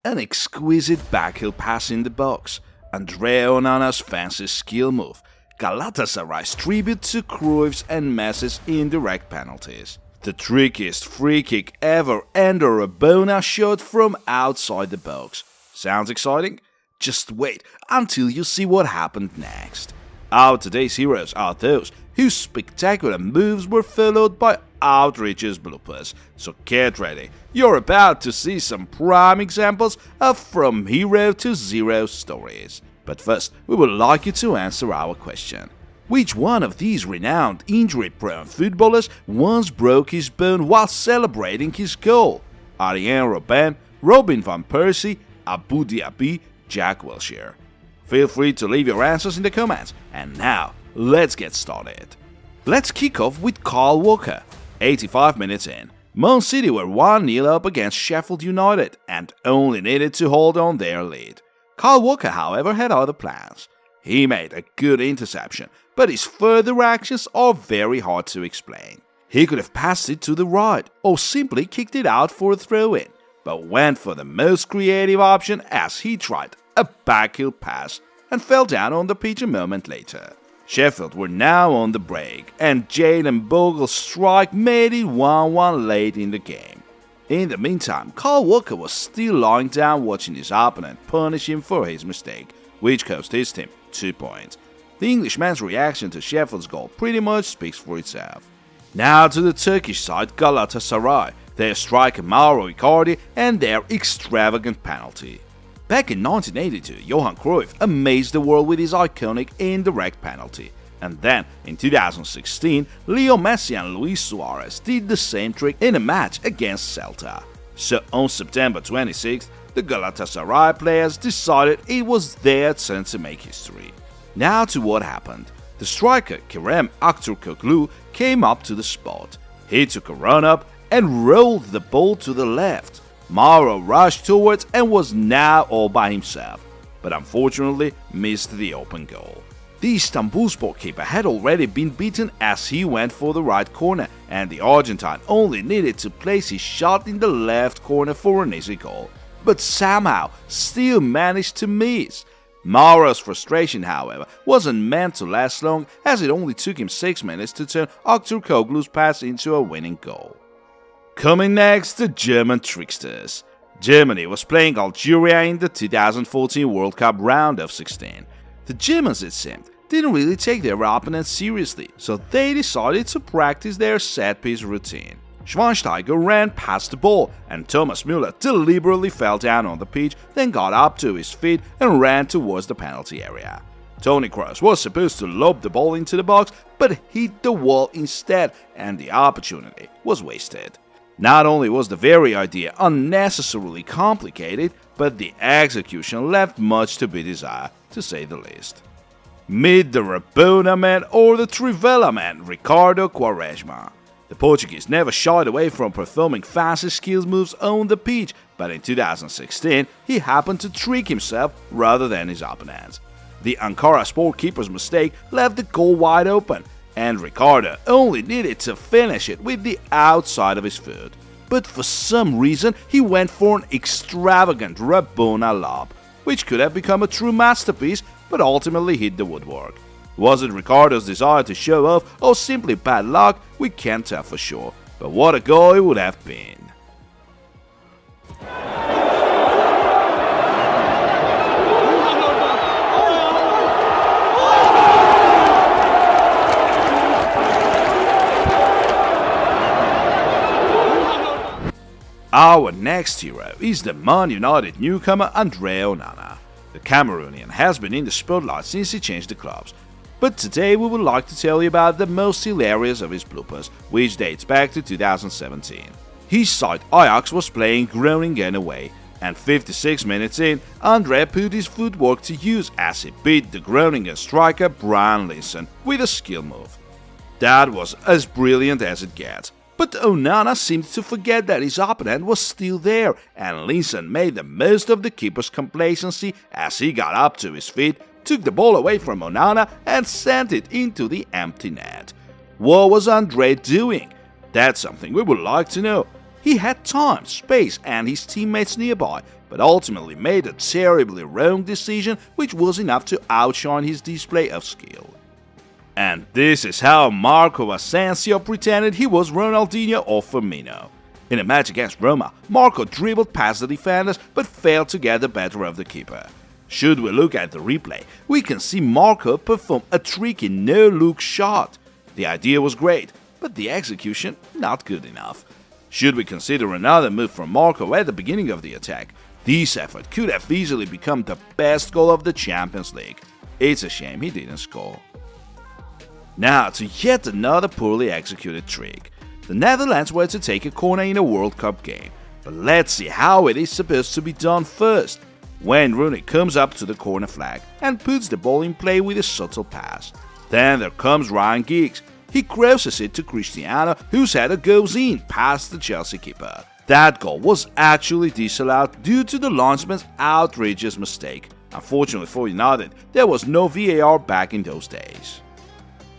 An exquisite backheel pass in the box, André Onana's fancy skill move, Galatasaray's tribute to Cruyff's and Messi's indirect penalties, the trickiest free kick ever, and a rabona shot from outside the box. Sounds exciting? Just wait until you see what happened next. Our today's heroes are those whose spectacular moves were followed by outrageous bloopers, so get ready, you're about to see some prime examples of from hero to zero stories. But first, we would like you to answer our question. Which one of these renowned injury-prone footballers once broke his bone while celebrating his goal? Arjen Robben, Robin van Persie, Abu Dhabi, Jack Wilshere? Feel free to leave your answers in the comments, and now, let's get started. Let's kick off with Kyle Walker. 85 minutes in, Man City were 1-0 up against Sheffield United and only needed to hold on their lead. Kyle Walker, however, had other plans. He made a good interception, but his further actions are very hard to explain. He could have passed it to the right or simply kicked it out for a throw-in, but went for the most creative option as he tried a backheel pass and fell down on the pitch a moment later. Sheffield were now on the break, and Jalen Bogle's strike made it 1-1 late in the game. In the meantime, Kyle Walker was still lying down watching his opponent punish him for his mistake, which cost his team 2 points. The Englishman's reaction to Sheffield's goal pretty much speaks for itself. Now to the Turkish side, Galatasaray, their striker Mauro Icardi and their extravagant penalty. Back in 1982, Johan Cruyff amazed the world with his iconic indirect penalty. And then, in 2016, Leo Messi and Luis Suarez did the same trick in a match against Celta. So on September 26th, the Galatasaray players decided it was their turn to make history. Now to what happened. The striker Kerem Aktürkoğlu came up to the spot. He took a run up and rolled the ball to the left. Mauro rushed towards and was now all by himself, but unfortunately missed the open goal. The Istanbulspor keeper had already been beaten as he went for the right corner, and the Argentine only needed to place his shot in the left corner for an easy goal, but somehow still managed to miss. Mauro's frustration, however, wasn't meant to last long, as it only took him 6 minutes to turn Aktürkoğlu's pass into a winning goal. Coming next, the German tricksters. Germany was playing Algeria in the 2014 World Cup round of 16. The Germans, it seemed, didn't really take their opponents seriously, so they decided to practice their set-piece routine. Schweinsteiger ran past the ball, and Thomas Müller deliberately fell down on the pitch, then got up to his feet and ran towards the penalty area. Toni Kroos was supposed to lob the ball into the box, but hit the wall instead, and the opportunity was wasted. Not only was the very idea unnecessarily complicated, but the execution left much to be desired, to say the least. Meet the Rabona man or the Trivela man, Ricardo Quaresma. The Portuguese never shied away from performing fancy skills moves on the pitch, but in 2016 he happened to trick himself rather than his opponents. The Ankara Sport keeper's mistake left the goal wide open, and Ricardo only needed to finish it with the outside of his foot. But for some reason, he went for an extravagant rabona lob, which could have become a true masterpiece, but ultimately hit the woodwork. Was it Ricardo's desire to show off or simply bad luck? We can't tell for sure, but what a goal it would have been. Our next hero is the Man United newcomer André Onana. The Cameroonian has been in the spotlight since he changed the clubs, but today we would like to tell you about the most hilarious of his bloopers, which dates back to 2017. His side Ajax was playing Groningen away, and 56 minutes in, André put his footwork to use as he beat the Groningen striker Brian Linssen with a skill move. That was as brilliant as it gets. But Onana seemed to forget that his opponent was still there, and Linssen made the most of the keeper's complacency as he got up to his feet, took the ball away from Onana and sent it into the empty net. What was André doing? That's something we would like to know. He had time, space and his teammates nearby, but ultimately made a terribly wrong decision which was enough to outshine his display of skill. And this is how Marco Asensio pretended he was Ronaldinho or Firmino. In a match against Roma, Marco dribbled past the defenders but failed to get the better of the keeper. Should we look at the replay, we can see Marco perform a tricky no-look shot. The idea was great, but the execution not good enough. Should we consider another move from Marco at the beginning of the attack, this effort could have easily become the best goal of the Champions League. It's a shame he didn't score. Now to yet another poorly executed trick. The Netherlands were to take a corner in a World Cup game, but let's see how it is supposed to be done first. Wayne Rooney comes up to the corner flag and puts the ball in play with a subtle pass. Then there comes Ryan Giggs. He crosses it to Cristiano, whose header goes in past the Chelsea keeper. That goal was actually disallowed due to the linesman's outrageous mistake. Unfortunately for United, there was no VAR back in those days.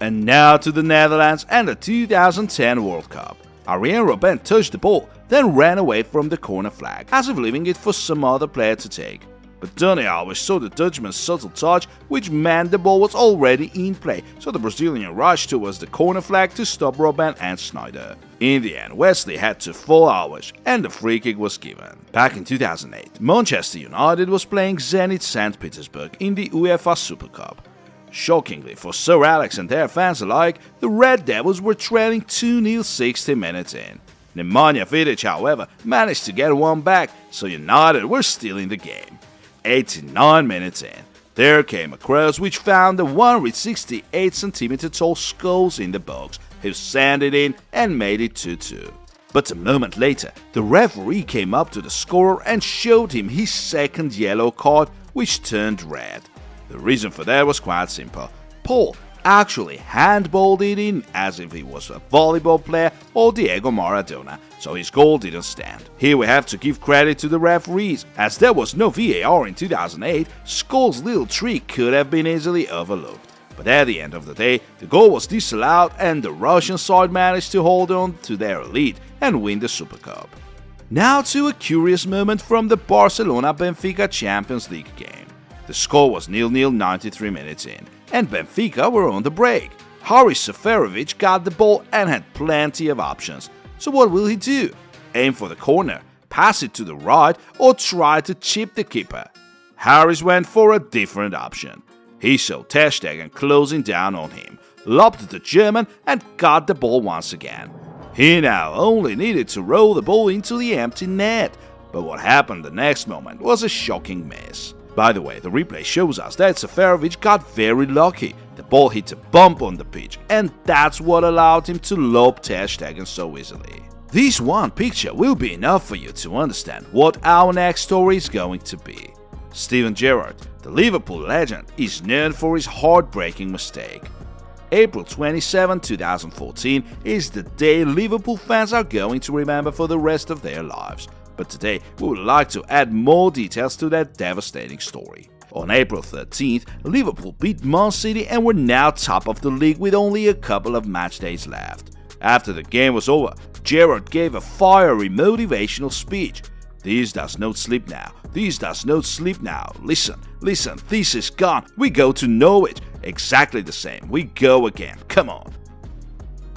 And now to the Netherlands and the 2010 World Cup. Arjen Robben touched the ball, then ran away from the corner flag, as if leaving it for some other player to take. But Donny Alves saw the Dutchman's subtle touch, which meant the ball was already in play, so the Brazilian rushed towards the corner flag to stop Robben and Sneijder. In the end, Wesley had to fall Alves, and the free kick was given. Back in 2008, Manchester United was playing Zenit St. Petersburg in the UEFA Super Cup. Shockingly for Sir Alex and their fans alike, the Red Devils were trailing 2-0 60 minutes in. Nemanja Vidic, however, managed to get one back, so United were still in the game. 89 minutes in, there came a cross which found the 168cm tall Scholes in the box, who sent it in and made it 2-2. But a moment later, the referee came up to the scorer and showed him his second yellow card, which turned red. The reason for that was quite simple. Paul actually handballed it in as if he was a volleyball player or Diego Maradona, so his goal didn't stand. Here we have to give credit to the referees, as there was no VAR in 2008, Scholes' little trick could have been easily overlooked. But at the end of the day, the goal was disallowed and the Russian side managed to hold on to their lead and win the Super Cup. Now to a curious moment from the Barcelona-Benfica Champions League game. The score was 0-0 93 minutes in, and Benfica were on the break. Haris Seferovic got the ball and had plenty of options. So what will he do? Aim for the corner, pass it to the right, or try to chip the keeper? Haris went for a different option. He saw ter Stegen closing down on him, lobbed the German and got the ball once again. He now only needed to roll the ball into the empty net, but what happened the next moment was a shocking miss. By the way, the replay shows us that Seferovic got very lucky. The ball hit a bump on the pitch, and that's what allowed him to lob ter Stegen so easily. This one picture will be enough for you to understand what our next story is going to be. Steven Gerrard, the Liverpool legend, is known for his heartbreaking mistake. April 27, 2014 is the day Liverpool fans are going to remember for the rest of their lives. But today we would like to add more details to that devastating story. On April 13th, Liverpool beat Man City and were now top of the league with only a couple of match days left. After the game was over, Gerrard gave a fiery motivational speech. "This does not sleep now, this does not sleep now, listen, this is gone, we go to Norwich, exactly the same, we go again, come on."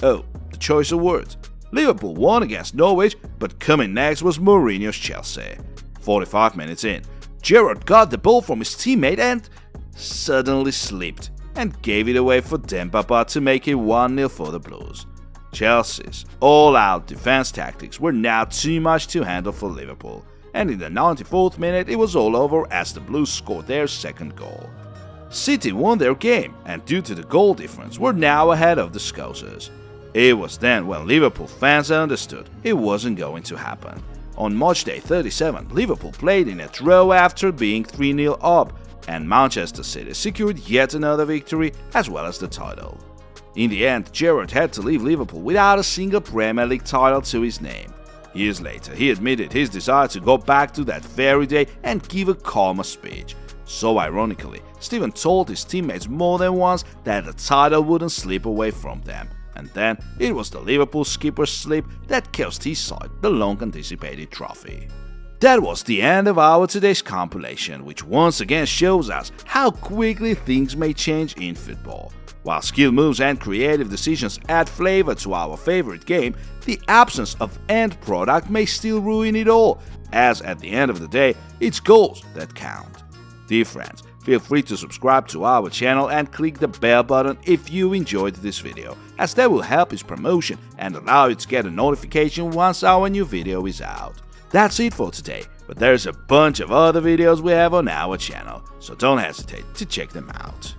Oh, the choice of words. Liverpool won against Norwich, but coming next was Mourinho's Chelsea. 45 minutes in, Gerrard got the ball from his teammate and suddenly slipped and gave it away for Dembaba to make it 1-0 for the Blues. Chelsea's all-out defense tactics were now too much to handle for Liverpool, and in the 94th minute it was all over as the Blues scored their second goal. City won their game, and due to the goal difference were now ahead of the Scousers. It was then when Liverpool fans understood it wasn't going to happen. On March Day 37, Liverpool played in a draw after being 3-0 up, and Manchester City secured yet another victory as well as the title. In the end, Gerrard had to leave Liverpool without a single Premier League title to his name. Years later, he admitted his desire to go back to that very day and give a calmer speech. So ironically, Steven told his teammates more than once that the title wouldn't slip away from them. And then it was the Liverpool skipper's slip that cost his side the long-anticipated trophy. That was the end of our today's compilation, which once again shows us how quickly things may change in football. While skill moves and creative decisions add flavor to our favorite game, the absence of end product may still ruin it all, as at the end of the day, it's goals that count. Dear friends, feel free to subscribe to our channel and click the bell button if you enjoyed this video, as that will help its promotion and allow you to get a notification once our new video is out. That's it for today, but there's a bunch of other videos we have on our channel, so don't hesitate to check them out.